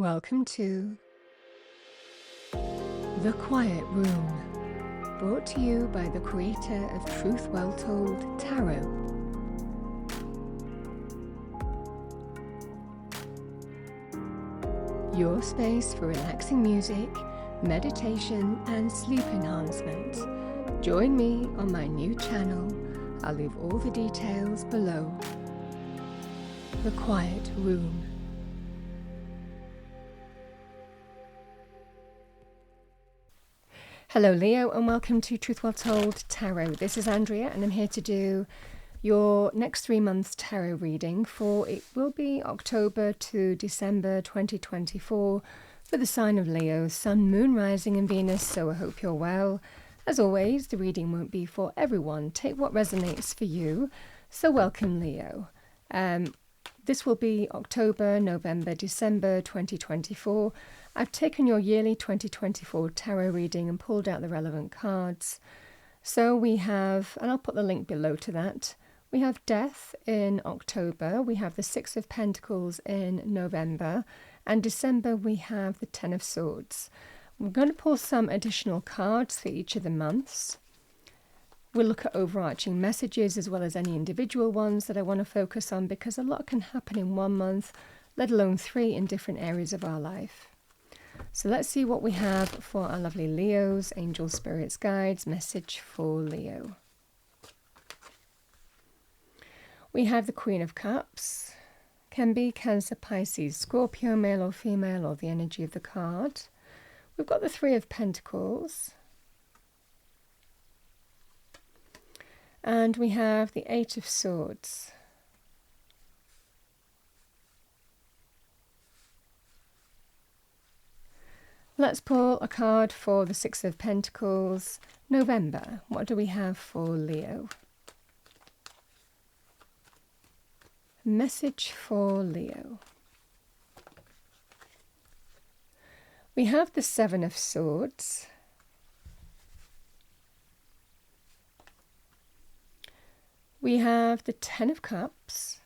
Welcome to The Quiet Room, brought to you by the creator of Truth Well Told Tarot. Your space for relaxing music, meditation and sleep enhancement. Join me on my new channel. I'll leave all the details below. The Quiet Room. Hello Leo, and welcome to Truth Well Told Tarot. This is Andrea, and I'm here to do your next 3 months tarot reading for, it will be October to December 2024 for the sign of Leo, Sun, Moon, Rising and Venus, so I hope you're well. As always, the reading won't be for everyone. Take what resonates for you. So welcome Leo. This will be October, November, December 2024. I've taken your yearly 2024 tarot reading and pulled out the relevant cards. So we have, and I'll put the link below to that, we have Death in October, we have the Six of Pentacles in November, and December we have the Ten of Swords. We're going to pull some additional cards for each of the months. We'll look at overarching messages as well as any individual ones that I want to focus on, because a lot can happen in 1 month, let alone 3 in different areas of our life. So let's see what we have for our lovely Leos, angel spirits, guides, message for Leo. We have the Queen of Cups, can be Cancer, Pisces, Scorpio, male or female, or the energy of the card. We've got the Three of Pentacles. And we have the Eight of Swords. Let's pull a card for the Six of Pentacles, November. What do we have for Leo? Message for Leo. We have the Seven of Swords. We have the Ten of Cups.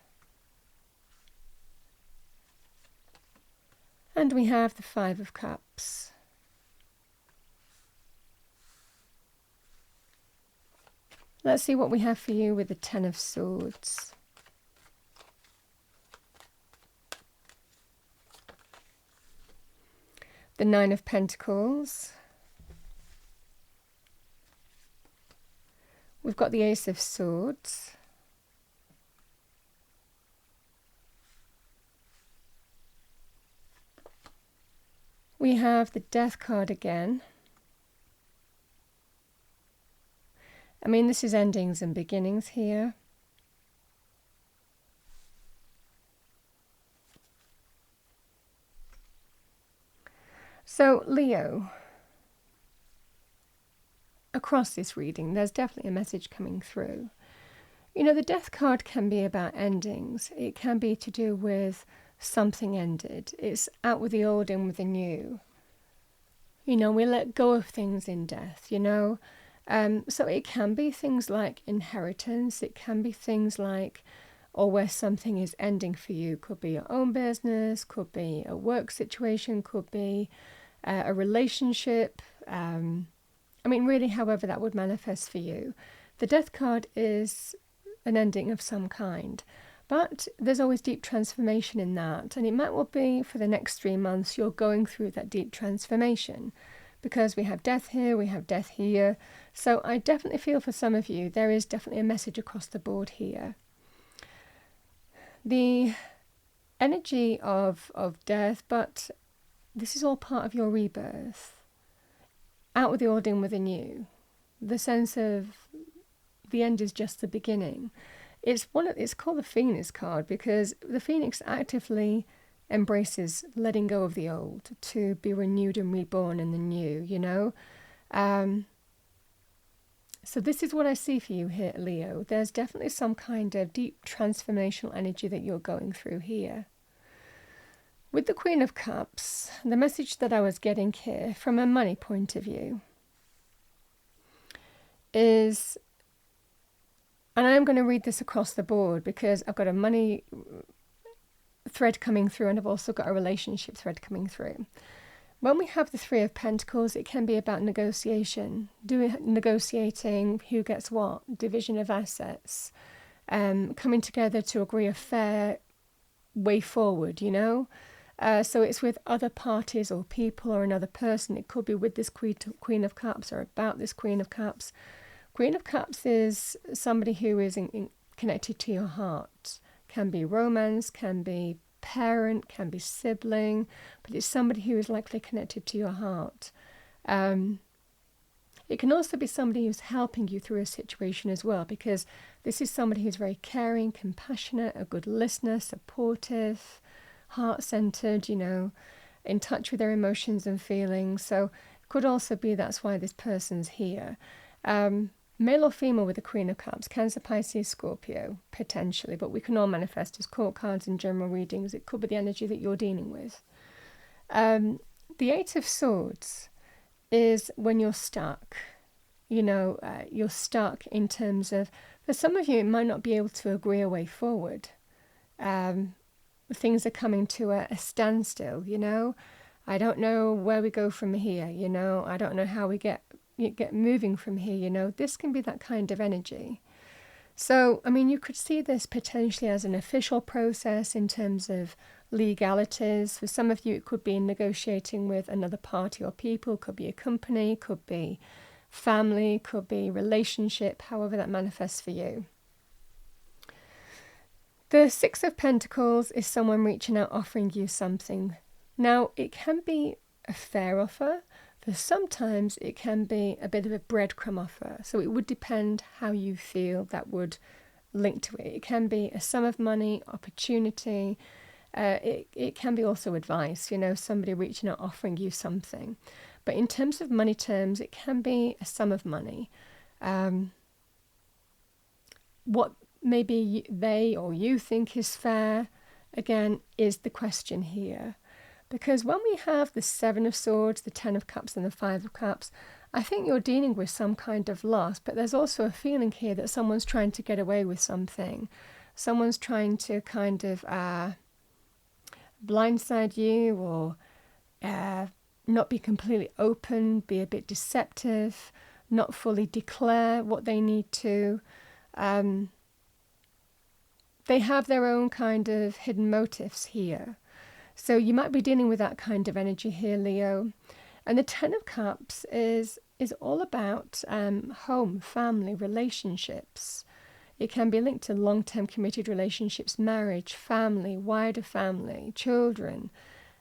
And we have the Five of Cups. Let's see what we have for you with the Ten of Swords. The Nine of Pentacles. We've got the Ace of Swords. We have the Death card again. I mean, this is endings and beginnings here. So, Leo, across this reading, there's definitely a message coming through. You know, the Death card can be about endings. It can be to do with something ended. It's out with the old, in with the new. You know, we let go of things in death, you know. So it can be things like inheritance. It can be things like, or where something is ending for you. Could be your own business, could be a work situation, could be a relationship. I mean, really, however that would manifest for you. The Death card is an ending of some kind. But there's always deep transformation in that. And it might well be for the next 3 months you're going through that deep transformation. Because we have death here, we have death here. So I definitely feel for some of you, there is definitely a message across the board here. The energy of death, but this is all part of your rebirth. Out with the old, in with the new. The sense of the end is just the beginning. It's called the Phoenix card, because the Phoenix actively embraces letting go of the old to be renewed and reborn in the new, you know. So this is what I see for you here, Leo. There's definitely some kind of deep transformational energy that you're going through here. With the Queen of Cups, the message that I was getting here from a money point of view is, and I am going to read this across the board because I've got a money thread coming through, and I've also got a relationship thread coming through. When we have the Three of Pentacles, it can be about negotiating who gets what, division of assets, coming together to agree a fair way forward, you know? So it's with other parties or people or another person. It could be with this Queen of Cups or about this Queen of Cups. Queen of Cups is somebody who is connected to your heart. Can be romance, can be parent, can be sibling, but it's somebody who is likely connected to your heart. It can also be somebody who's helping you through a situation as well, because this is somebody who's very caring, compassionate, a good listener, supportive, heart-centered, you know, in touch with their emotions and feelings. So it could also be that's why this person's here. Male or female with the Queen of Cups, Cancer, Pisces, Scorpio, potentially, but we can all manifest as court cards in general readings. It could be the energy that you're dealing with. The Eight of Swords is when you're stuck. You know, you're stuck in terms of, for some of you, it might not be able to agree a way forward. Things are coming to a standstill, you know. I don't know where we go from here, you know. I don't know how we get moving from here, you know. This can be that kind of energy. So, I mean, you could see this potentially as an official process in terms of legalities. For some of you, it could be negotiating with another party or people, could be a company, could be family, could be relationship, however that manifests for you. The Six of Pentacles is someone reaching out, offering you something. Now, it can be a fair offer. For sometimes it can be a bit of a breadcrumb offer. So it would depend how you feel that would link to it. It can be a sum of money, opportunity. It can be also advice, you know, somebody reaching out, offering you something. But in terms of money terms, it can be a sum of money. What maybe they or you think is fair, again, is the question here. Because when we have the Seven of Swords, the Ten of Cups and the Five of Cups, I think you're dealing with some kind of loss, but there's also a feeling here that someone's trying to get away with something. Someone's trying to kind of blindside you or not be completely open, be a bit deceptive, not fully declare what they need to. They have their own kind of hidden motives here. So you might be dealing with that kind of energy here, Leo. And the Ten of Cups is all about home, family, relationships. It can be linked to long-term committed relationships, marriage, family, wider family, children,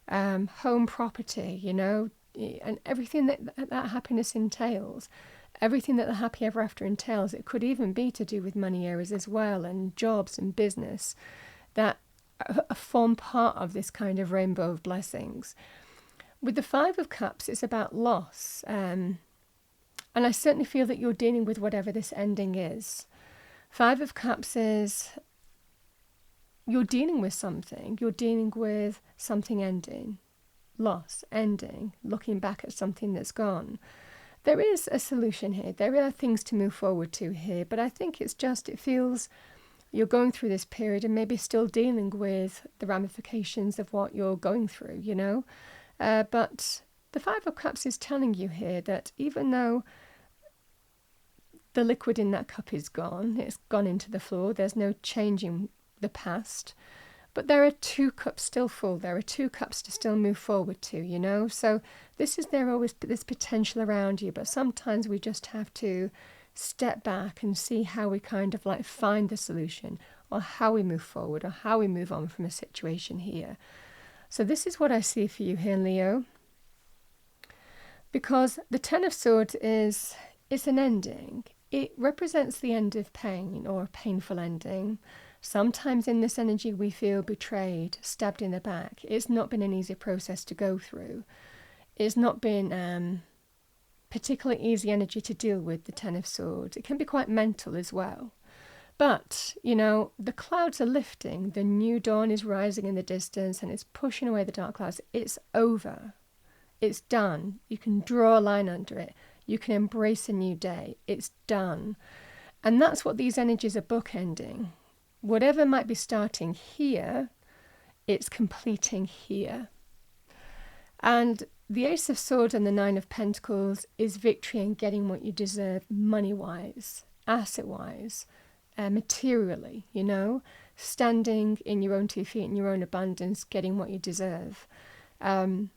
home property, you know, and everything that happiness entails. Everything that the happy ever after entails. It could even be to do with money areas as well, and jobs and business that form part of this kind of rainbow of blessings. With the Five of Cups, it's about loss. And I certainly feel that you're dealing with whatever this ending is. Five of Cups is you're dealing with something. You're dealing with something ending, loss, ending, looking back at something that's gone. There is a solution here. There are things to move forward to here, but I think it feels you're going through this period and maybe still dealing with the ramifications of what you're going through, you know. But the Five of Cups is telling you here that even though the liquid in that cup is gone, it's gone into the floor, there's no changing the past, but there are two cups still full. There are two cups to still move forward to, you know. So there always this potential around you, but sometimes we just have to step back and see how we kind of like find the solution, or how we move forward, or how we move on from a situation here. So this is what I see for you here, Leo. Because the Ten of Swords it's an ending. It represents the end of pain, or a painful ending. Sometimes in this energy we feel betrayed, stabbed in the back. It's not been an easy process to go through. It's not been particularly easy energy to deal with, the Ten of Swords. It can be quite mental as well. But, you know, the clouds are lifting. The new dawn is rising in the distance and it's pushing away the dark clouds. It's over. It's done. You can draw a line under it. You can embrace a new day. It's done. And that's what these energies are bookending. Whatever might be starting here it's completing here. And the Ace of Swords and the Nine of Pentacles is victory and getting what you deserve money-wise, asset-wise, materially, standing in your own 2 feet in your own abundance, getting what you deserve. Nine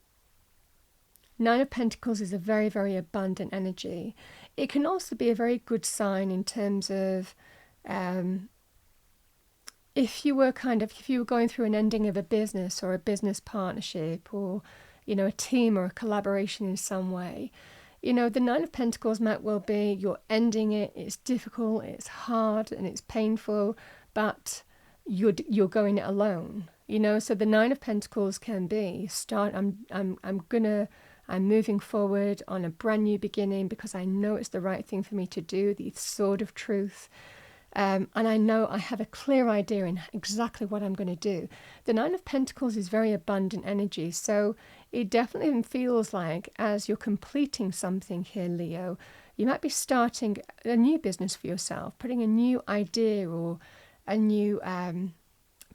of Pentacles is a very, very abundant energy. It can also be a very good sign in terms of if you were going through an ending of a business or a business partnership or, a team or a collaboration in some way. The Nine of Pentacles might well be you're ending it, it's difficult, it's hard and it's painful, but you're going it alone. So the Nine of Pentacles can be I'm moving forward on a brand new beginning because I know it's the right thing for me to do, the sword of truth. And I know I have a clear idea in exactly what I'm going to do. The Nine of Pentacles is very abundant energy. So it definitely feels like as you're completing something here, Leo, you might be starting a new business for yourself, putting a new idea or a new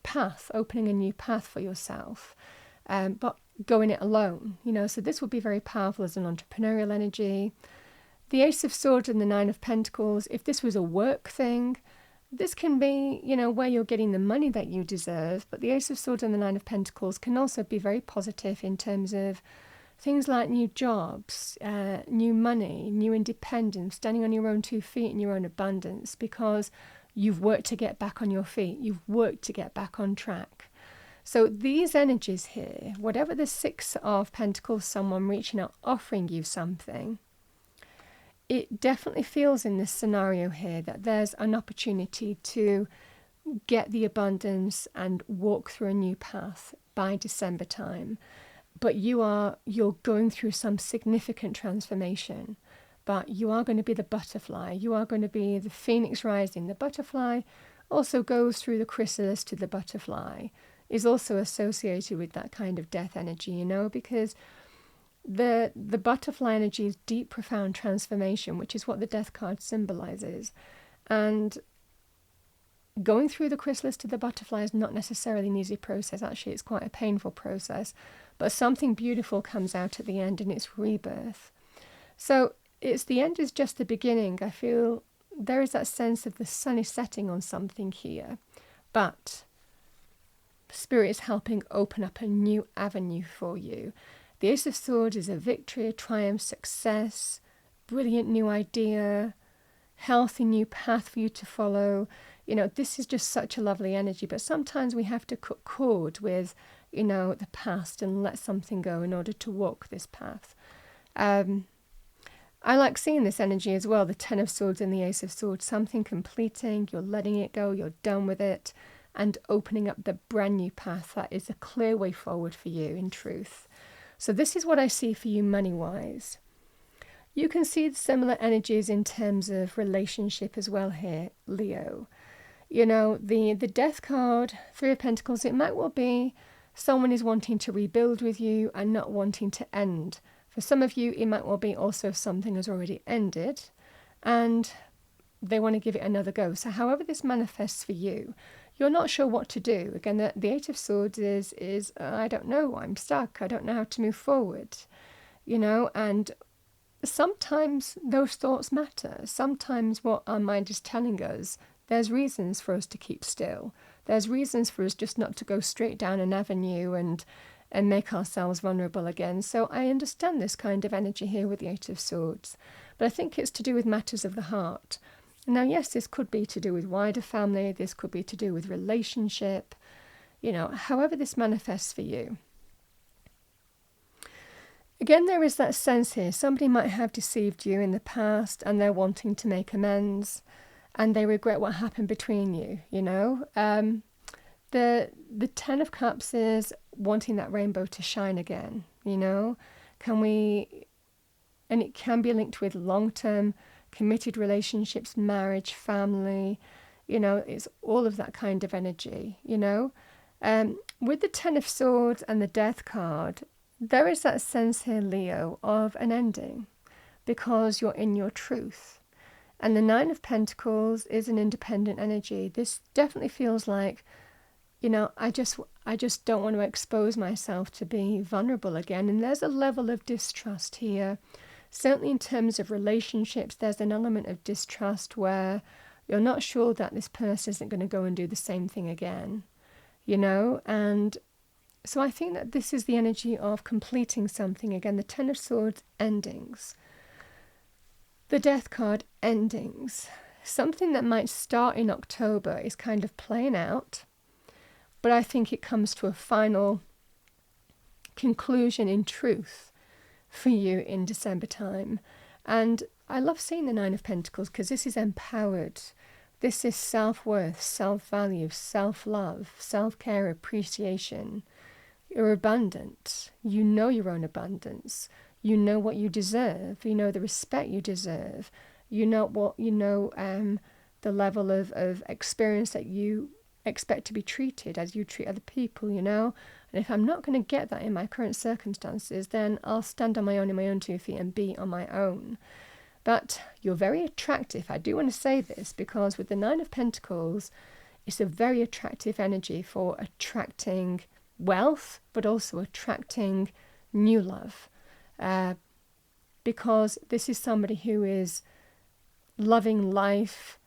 path, opening a new path for yourself, but going it alone. So this would be very powerful as an entrepreneurial energy. The Ace of Swords and the Nine of Pentacles, if this was a work thing, this can be, where you're getting the money that you deserve. But the Ace of Swords and the Nine of Pentacles can also be very positive in terms of things like new jobs, new money, new independence, standing on your own 2 feet in your own abundance because you've worked to get back on your feet. You've worked to get back on track. So these energies here, whatever the Six of Pentacles, someone reaching out, offering you something, it definitely feels in this scenario here that there's an opportunity to get the abundance and walk through a new path by December time. But you're going through some significant transformation. But you are going to be the butterfly. You are going to be the phoenix rising. The butterfly also goes through the chrysalis to the butterfly, is also associated with that kind of death energy, because the butterfly energy is deep, profound transformation, which is what the death card symbolizes. And going through the chrysalis to the butterfly is not necessarily an easy process. Actually, it's quite a painful process. But something beautiful comes out at the end, and it's rebirth. So the end is just the beginning. I feel there is that sense of the sun is setting on something here. But Spirit is helping open up a new avenue for you. The Ace of Swords is a victory, a triumph, success, brilliant new idea, healthy new path for you to follow. This is just such a lovely energy. But sometimes we have to cut cord with, the past and let something go in order to walk this path. I like seeing this energy as well, the Ten of Swords and the Ace of Swords, something completing, you're letting it go, you're done with it, and opening up the brand new path that is a clear way forward for you in truth. So this is what I see for you money-wise. You can see similar energies in terms of relationship as well here, Leo. The Death card, Three of Pentacles, it might well be someone is wanting to rebuild with you and not wanting to end. For some of you, it might well be also something has already ended and they want to give it another go. So however this manifests for you, you're not sure what to do. Again, the Eight of Swords is I don't know, I'm stuck, I don't know how to move forward, and sometimes those thoughts matter. Sometimes what our mind is telling us, there's reasons for us to keep still. There's reasons for us just not to go straight down an avenue and make ourselves vulnerable again. So I understand this kind of energy here with the Eight of Swords, but I think it's to do with matters of the heart. Now, yes, this could be to do with wider family, this could be to do with relationship, however this manifests for you. Again, there is that sense here, somebody might have deceived you in the past and they're wanting to make amends and they regret what happened between you, The Ten of Cups is wanting that rainbow to shine again, and it can be linked with long-term committed relationships, marriage, family, it's all of that kind of energy, With the Ten of Swords and the Death card, there is that sense here, Leo, of an ending because you're in your truth. And the Nine of Pentacles is an independent energy. This definitely feels like I just don't want to expose myself to be vulnerable again. And there's a level of distrust here. Certainly in terms of relationships, there's an element of distrust where you're not sure that this person isn't going to go and do the same thing again, And so I think that this is the energy of completing something. Again, the Ten of Swords, endings. The Death card, endings. Something that might start in October is kind of playing out, but I think it comes to a final conclusion in truth for you in December time. And I love seeing the Nine of Pentacles because this is empowered. This is self-worth, self-value, self-love, self-care, appreciation. You're abundant. You know your own abundance. You know what you deserve. You know the respect you deserve. You know the level of experience that you expect to be treated as you treat other people, And if I'm not going to get that in my current circumstances, then I'll stand on my own in my own 2 feet and be on my own. But you're very attractive. I do want to say this because with the Nine of Pentacles, it's a very attractive energy for attracting wealth, but also attracting new love. Because this is somebody who is loving life,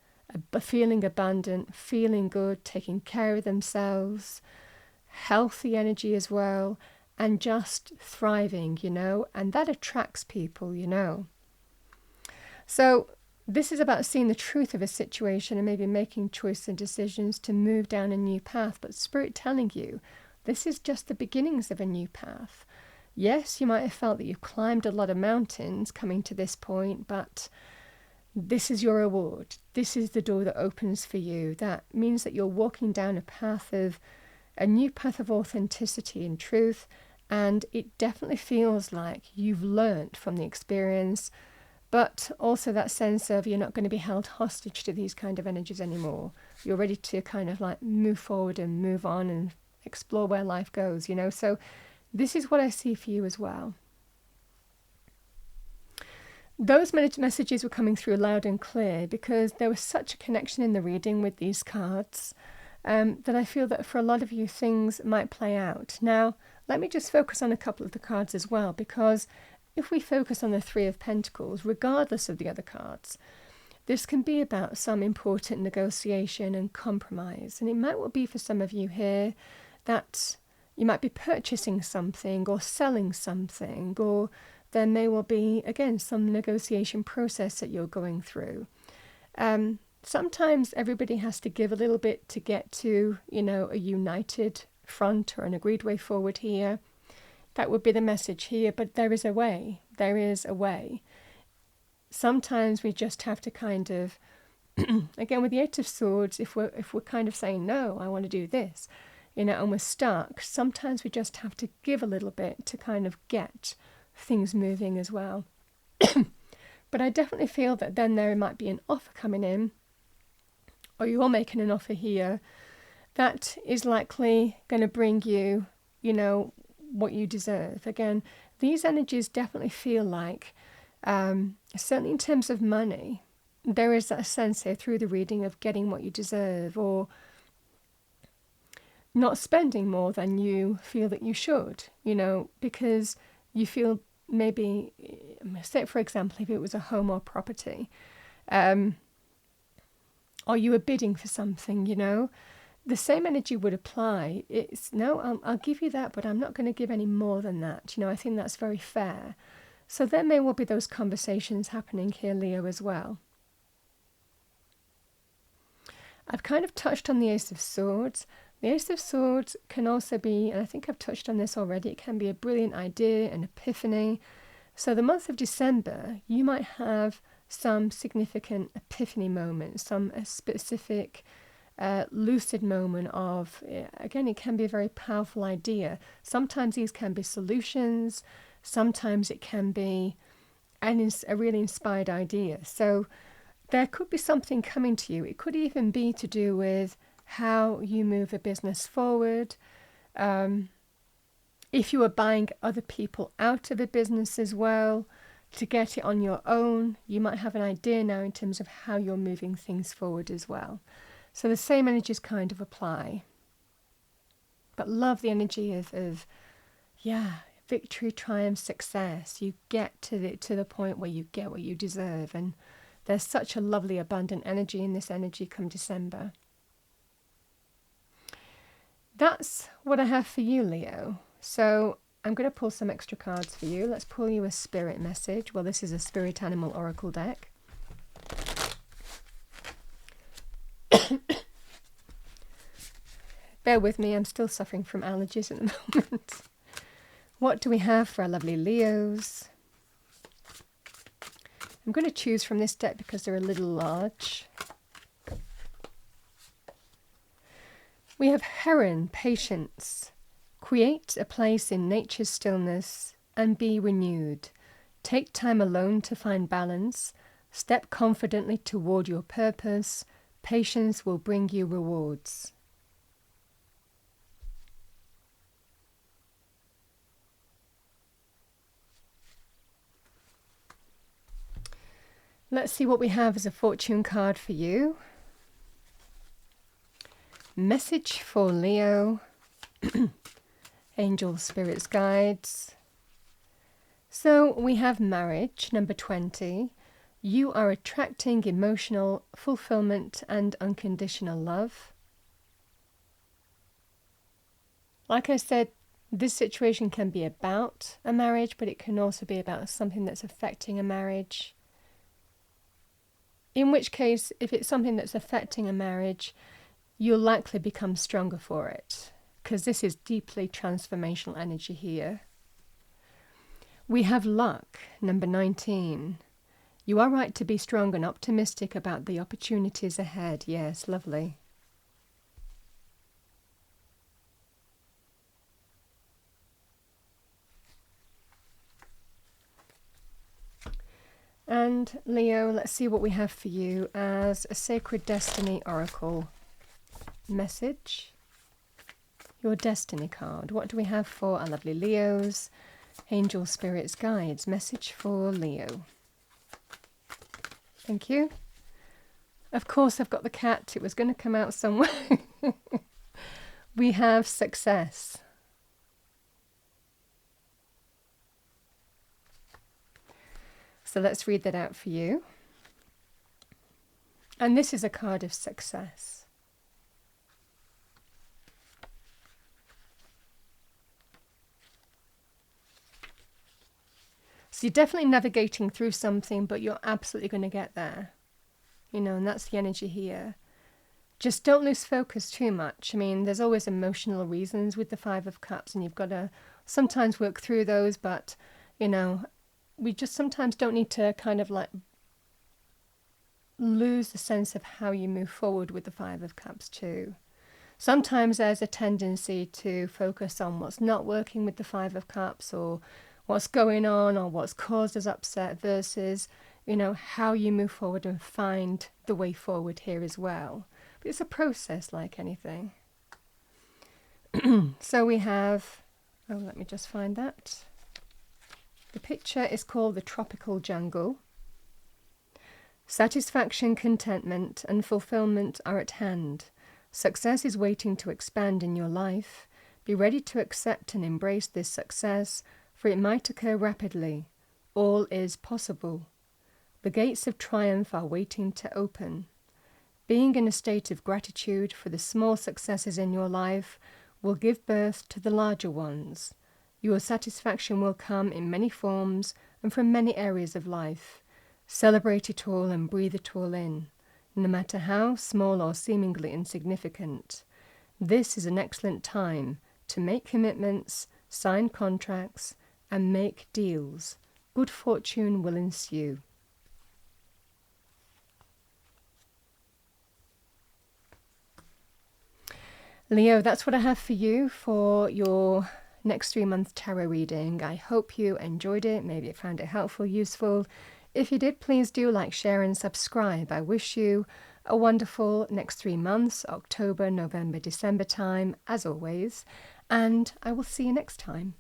feeling abundant, feeling good, taking care of themselves, healthy energy as well, and just thriving, and that attracts people, So this is about seeing the truth of a situation and maybe making choices and decisions to move down a new path, but Spirit telling you, this is just the beginnings of a new path. Yes, you might have felt that you've climbed a lot of mountains coming to this point, but this is your reward. This is the door that opens for you. That means that you're walking down a new path of authenticity and truth, and it definitely feels like you've learned from the experience, but also that sense of you're not going to be held hostage to these kind of energies anymore. You're ready to kind of like move forward and move on and explore where life goes, So this is what I see for you as well. Those messages were coming through loud and clear because there was such a connection in the reading with these cards that I feel that for a lot of you things might play out. Now, let me just focus on a couple of the cards as well, because if we focus on the Three of Pentacles, regardless of the other cards, this can be about some important negotiation and compromise. And it might well be for some of you here that you might be purchasing something or selling something, or there may well be, again, some negotiation process that you're going through. Sometimes everybody has to give a little bit to get to, a united front or an agreed way forward here. That would be the message here, but there is a way. There is a way. Sometimes we just have to kind of, again, with the Eight of Swords, if we're kind of saying, no, I want to do this, and we're stuck, sometimes we just have to give a little bit to kind of get things moving as well. But I definitely feel that then there might be an offer coming in, or you're making an offer here that is likely going to bring you, what you deserve. Again, these energies definitely feel like, certainly in terms of money, there is that sense here through the reading of getting what you deserve, or not spending more than you feel that you should, because you feel maybe, say for example, if it was a home or property, or you were bidding for something, the same energy would apply. It's, no, I'll give you that, but I'm not going to give any more than that. I think that's very fair. So there may well be those conversations happening here, Leo, as well. I've kind of touched on the Ace of Swords. The Ace of Swords can also be, and I think I've touched on this already, it can be a brilliant idea, an epiphany. So the month of December, you might have some significant epiphany moment, some specific lucid moment of, again, it can be a very powerful idea. Sometimes these can be solutions, sometimes it can be a really inspired idea. So there could be something coming to you. It could even be to do with how you move a business forward. If you are buying other people out of a business as well, to get it on your own, you might have an idea now in terms of how you're moving things forward as well. So the same energies kind of apply. But love the energy of victory, triumph, success. You get to the point where you get what you deserve. And there's such a lovely, abundant energy in this energy come December. That's what I have for you, Leo. So I'm going to pull some extra cards for you. Let's pull you a spirit message. Well, this is a spirit animal oracle deck. Bear with me, I'm still suffering from allergies at the moment. What do we have for our lovely Leos? I'm going to choose from this deck because they're a little large. We have Heron, patience. Create a place in nature's stillness and be renewed. Take time alone to find balance. Step confidently toward your purpose. Patience will bring you rewards. Let's see what we have as a fortune card for you. Message for Leo. Angels, spirits, guides. So we have marriage, number 20. You are attracting emotional fulfillment and unconditional love. Like I said, this situation can be about a marriage, but it can also be about something that's affecting a marriage. In which case, if it's something that's affecting a marriage, you'll likely become stronger for it, because this is deeply transformational energy here. We have luck, number 19. You are right to be strong and optimistic about the opportunities ahead. Yes, lovely. And Leo, let's see what we have for you as a Sacred Destiny Oracle message. Your Destiny card. What do we have for our lovely Leos? Angel, spirits, guides. Message for Leo. Thank you. Of course, I've got the cat. It was going to come out somewhere. We have success. So let's read that out for you. And this is a card of success. So you're definitely navigating through something, but you're absolutely going to get there. You know, and that's the energy here. Just don't lose focus too much. I mean, there's always emotional reasons with the Five of Cups, and you've got to sometimes work through those, but, you know, we just sometimes don't need to kind of like lose the sense of how you move forward with the Five of Cups too. Sometimes there's a tendency to focus on what's not working with the Five of Cups, or what's going on, or what's caused us upset, versus, you know, how you move forward and find the way forward here as well. But it's a process like anything. So we have, oh, let me just find that. The picture is called the Tropical Jungle. Satisfaction, contentment, and fulfillment are at hand. Success is waiting to expand in your life. Be ready to accept and embrace this success, for it might occur rapidly. All is possible. The gates of triumph are waiting to open. Being in a state of gratitude for the small successes in your life will give birth to the larger ones. Your satisfaction will come in many forms and from many areas of life. Celebrate it all and breathe it all in, no matter how small or seemingly insignificant. This is an excellent time to make commitments, sign contracts, and make deals. Good fortune will ensue. Leo, that's what I have for you for your next 3-month tarot reading. I hope you enjoyed it. Maybe you found it helpful, useful. If you did, please do like, share, and subscribe. I wish you a wonderful next 3 months, October, November, December time, as always. And I will see you next time.